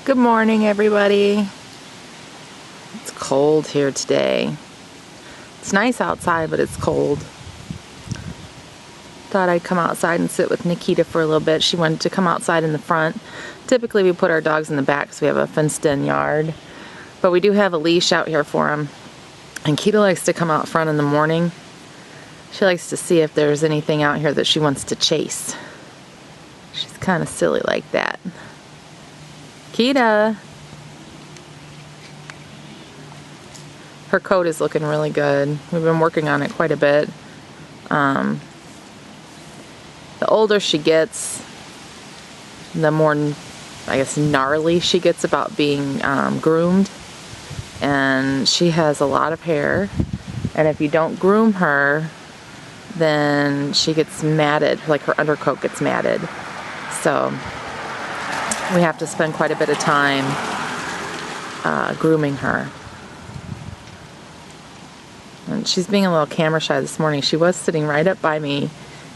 Good morning, everybody. It's cold here today. It's nice outside, but it's cold. Thought I'd come outside and sit with Nikita for a little bit. She wanted to come outside in the front. Typically we put our dogs in the back because we have a fenced-in yard. But we do have a leash out here for them. And Kita likes to come out front in the morning. She likes to see if there's anything out here that she wants to chase. She's kind of silly like that. Kita! Her coat is looking really good. We've been working on it quite a bit. The older she gets, the more, I guess, gnarly she gets about being groomed. And she has a lot of hair. And if you don't groom her, then she gets matted, like her undercoat gets matted. So we have to spend quite a bit of time grooming her. And she's being a little camera shy this morning. She was sitting right up by me,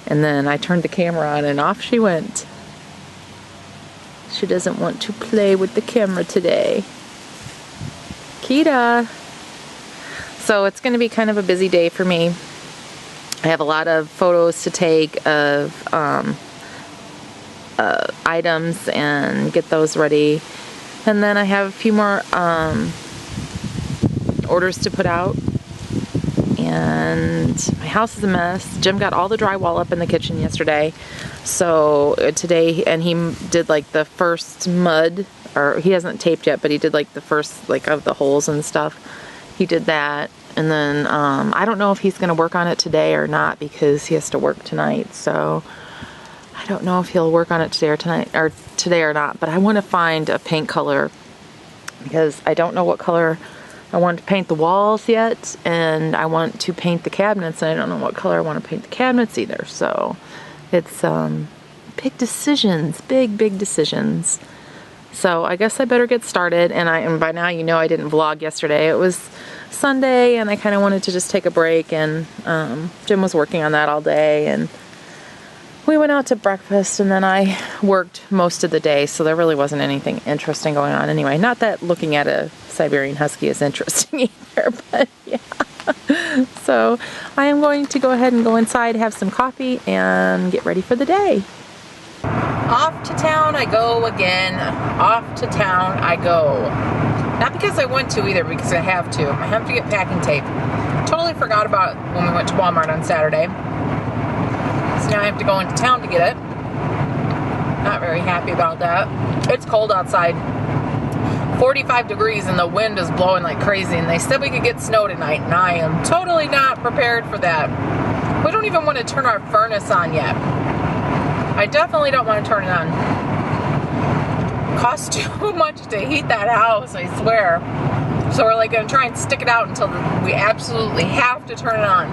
and then I turned the camera on and off she went. She doesn't want to play with the camera today. Kita! So it's going to be kind of a busy day for me. I have a lot of photos to take of items and get those ready. And then I have a few more orders to put out. And my house is a mess. Jim got all the drywall up in the kitchen yesterday. So today, and he did like the first mud, or he hasn't taped yet, but he did like the first like of the holes and stuff. He did that. And then I don't know if he's going to work on it today or not because he has to work tonight. So I don't know if he'll work on it today or not. But I want to find a paint color because I don't know what color I want to paint the walls yet, and I want to paint the cabinets, and I don't know what color I want to paint the cabinets either. So it's big decisions, big decisions. So I guess I better get started. And by now you know I didn't vlog yesterday. It was Sunday, and I kind of wanted to just take a break, and Jim was working on that all day, and we went out to breakfast, and then I worked most of the day, so there really wasn't anything interesting going on anyway. Not that looking at a Siberian Husky is interesting either, but yeah. So I am going to go ahead and go inside, have some coffee, and get ready for the day. Off to town I go again. Off to town I go. Not because I want to either, because I have to. I have to get packing tape. Totally forgot about when we went to Walmart on Saturday. So now I have to go into town to get it. Not very happy about that. It's cold outside. 45 degrees and the wind is blowing like crazy, and they said we could get snow tonight, and I am totally not prepared for that. We don't even want to turn our furnace on yet. I definitely don't want to turn it on. It costs too much to heat that house, I swear. So we're like going to try and stick it out until we absolutely have to turn it on.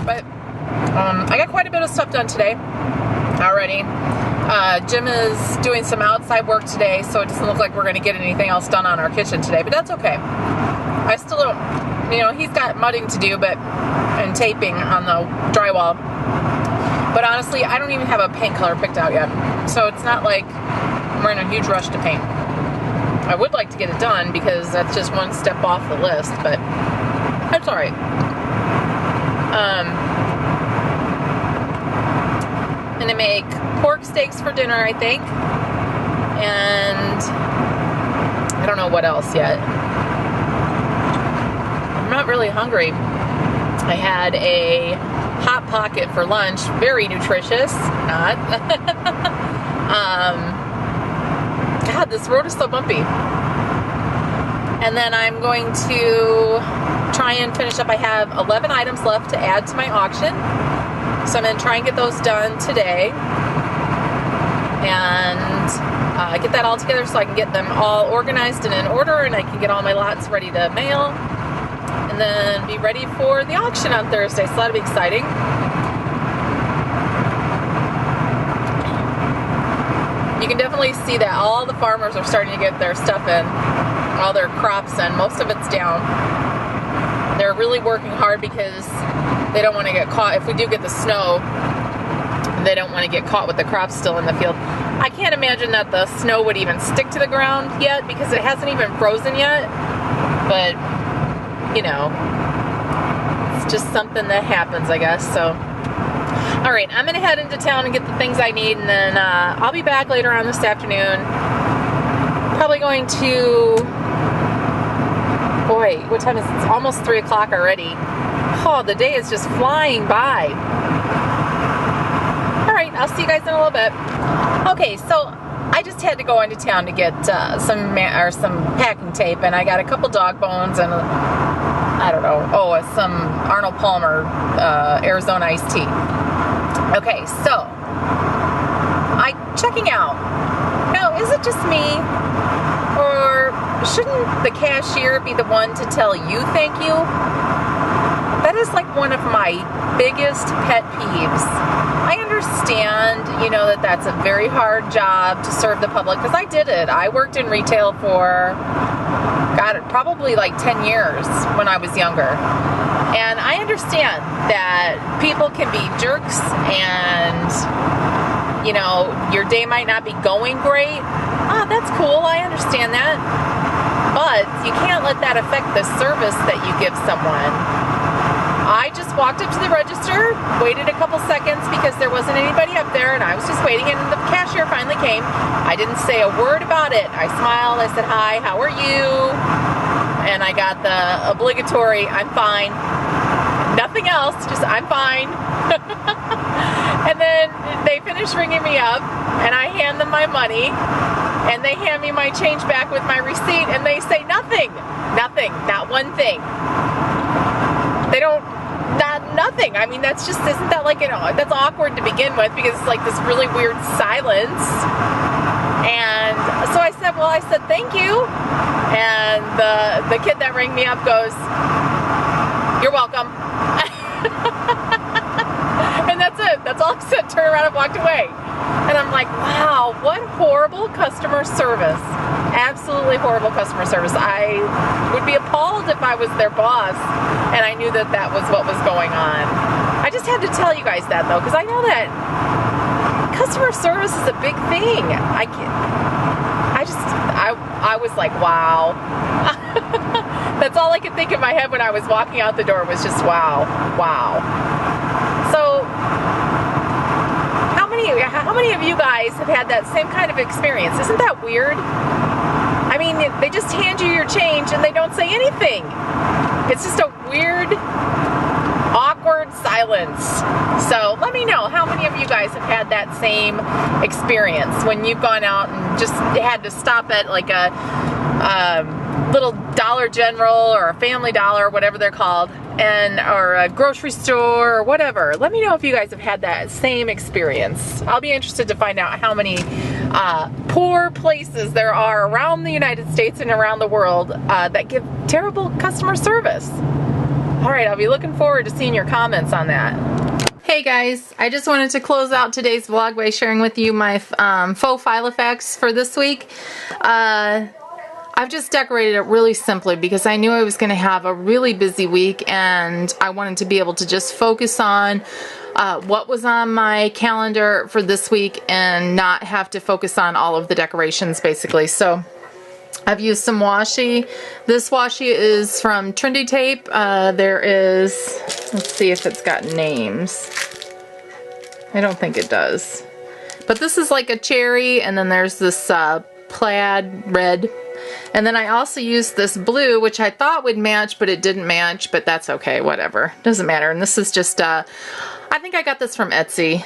But I got quite a bit of stuff done today already. Jim is doing some outside work today, so it doesn't look like we're going to get anything else done on our kitchen today, but that's okay. I still don't, he's got mudding to do and taping on the drywall. But honestly, I don't even have a paint color picked out yet, so it's not like we're in a huge rush to paint. I would like to get it done because that's just one step off the list, but that's alright. I'm gonna make pork steaks for dinner, I think, and I don't know what else yet. I'm not really hungry. I had a Hot Pocket for lunch, very nutritious, not. God, this road is so bumpy. And then I'm going to try and finish up. I have 11 items left to add to my auction. So I'm going to try and get those done today. And get that all together so I can get them all organized and in order, and I can get all my lots ready to mail. And then be ready for the auction on Thursday. So that'll be exciting. You can definitely see that all the farmers are starting to get their stuff in, all their crops in. Most of it's down. They're really working hard because they don't want to get caught. If we do get the snow, They don't want to get caught with the crops still in the field. I can't imagine that the snow would even stick to the ground yet because it hasn't even frozen yet. But, you know, it's just something that happens, I guess. So, all right, I'm going to head into town and get the things I need, and then I'll be back later on this afternoon. Probably going to, boy, what time is it? It's almost 3 o'clock already. Oh, the day is just flying by. All right, I'll see you guys in a little bit. Okay, so I just had to go into town to get some packing tape, and I got a couple dog bones and I don't know, some Arnold Palmer Arizona iced tea. Okay, so I'm checking out. Now, is it just me, or shouldn't the cashier be the one to tell you thank you? That is like one of my biggest pet peeves. I understand, you know, that that's a very hard job to serve the public, because I did it. I worked in retail for, probably like 10 years when I was younger. And I understand that people can be jerks and, you know, your day might not be going great. Ah, that's cool. I understand that. But you can't let that affect the service that you give someone. I just walked up to the register, waited a couple seconds because there wasn't anybody up there, and I was just waiting, and the cashier finally came. I didn't say a word about it. I smiled, I said, "Hi, how are you?" And I got the obligatory, "I'm fine." Nothing else, just "I'm fine." And then they finish ringing me up, and I hand them my money, and they hand me my change back with my receipt, and they say nothing, not one thing. They don't, nothing. I mean, that's just, isn't that like, that's awkward to begin with, because it's like this really weird silence. And so I said, thank you. And the kid that rang me up goes, "You're welcome." And that's it. That's all I said. Turned around and walked away. And I'm like, wow, what horrible customer service. Absolutely horrible customer service. I would be appalled if I was their boss and I knew that that was what was going on. I just had to tell you guys that, though, because I know that customer service is a big thing. I was like, wow. That's all I could think in my head when I was walking out the door, was just wow. So, how many of you guys have had that same kind of experience? Isn't that weird? I mean, they just hand you your change and they don't say anything. It's just a weird, awkward silence. So let me know how many of you guys have had that same experience when you've gone out and just had to stop at like a little Dollar General or a Family Dollar, or whatever they're called, or a grocery store or whatever. Let me know if you guys have had that same experience. I'll be interested to find out how many poor places there are around the United States and around the world that give terrible customer service. All right, I'll be looking forward to seeing your comments on that. Hey guys, I just wanted to close out today's vlog by sharing with you my faux Filofax for this week. I've just decorated it really simply because I knew I was going to have a really busy week, and I wanted to be able to just focus on what was on my calendar for this week and not have to focus on all of the decorations, basically. So I've used some washi. This washi is from Trendy Tape. There is, let's see if it's got names. I don't think it does. But this is like a cherry, and then there's this plaid red. And then I also used this blue, which I thought would match, but it didn't match, but that's okay, whatever. Doesn't matter. And this is just, I think I got this from Etsy.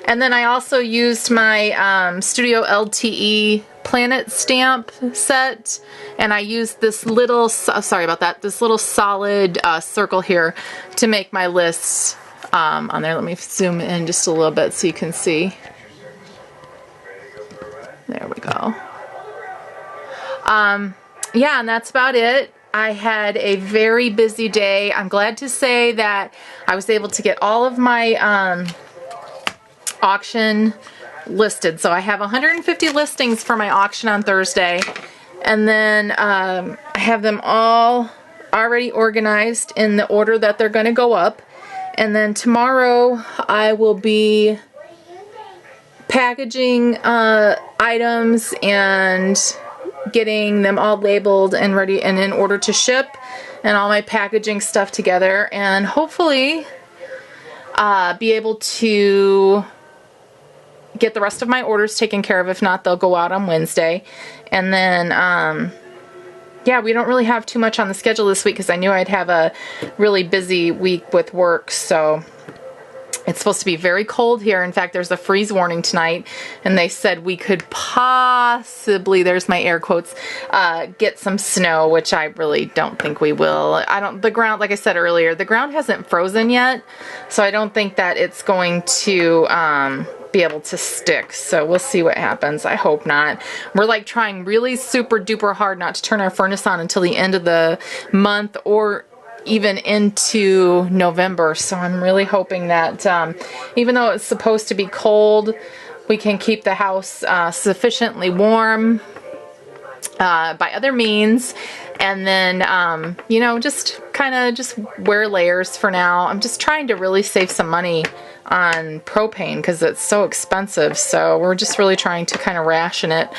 And then I also used my Studio LTE planet stamp set, and I used this little, sorry about that, this little solid circle here to make my lists on there. Let me zoom in just a little bit so you can see. There we go. Yeah, and that's about it. I had a very busy day. I'm glad to say that I was able to get all of my auction listed. So I have 150 listings for my auction on Thursday, and then I have them all already organized in the order that they're going to go up. And then tomorrow I will be packaging items and getting them all labeled and ready and in order to ship, and all my packaging stuff together, and hopefully be able to get the rest of my orders taken care of. If not, they'll go out on Wednesday. And then yeah, we don't really have too much on the schedule this week because I knew I'd have a really busy week with work. So it's supposed to be very cold here. In fact, there's a freeze warning tonight, and they said we could possibly, there's my air quotes, get some snow, which I really don't think we will. The ground, like I said earlier, the ground hasn't frozen yet, so I don't think that it's going to be able to stick. So we'll see what happens. I hope not. We're like trying really super duper hard not to turn our furnace on until the end of the month or even into November. So I'm really hoping that even though it's supposed to be cold, we can keep the house sufficiently warm by other means. And then, you know, just kind of just wear layers for now. I'm just trying to really save some money on propane because it's so expensive. So we're just really trying to kind of ration it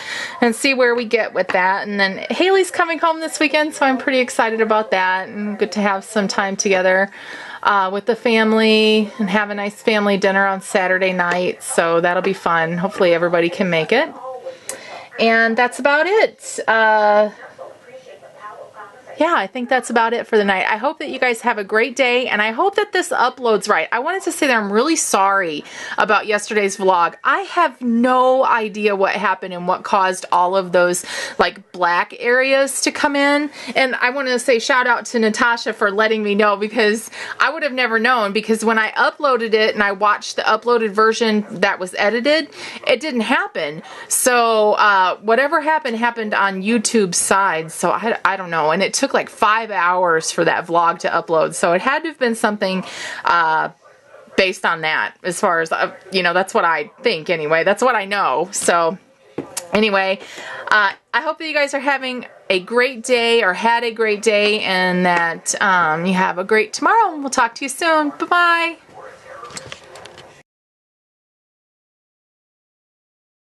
and see where we get with that. And then Haley's coming home this weekend, so I'm pretty excited about that, and good to have some time together with the family and have a nice family dinner on Saturday night. So that'll be fun. Hopefully everybody can make it. And that's about it. Yeah, I think that's about it for the night. I hope that you guys have a great day, and I hope that this uploads right. I wanted to say that I'm really sorry about yesterday's vlog. I have no idea what happened and what caused all of those like black areas to come in. And I want to say shout out to Natasha for letting me know, because I would have never known, because when I uploaded it and I watched the uploaded version that was edited, it didn't happen. So whatever happened on YouTube's side. So I don't know. And it took like 5 hours for that vlog to upload, so it had to have been something based on that, as far as you know, that's what I think anyway. That's what I know. So anyway, I hope that you guys are having a great day, or had a great day, and that you have a great tomorrow. We'll talk to you soon. Bye-bye.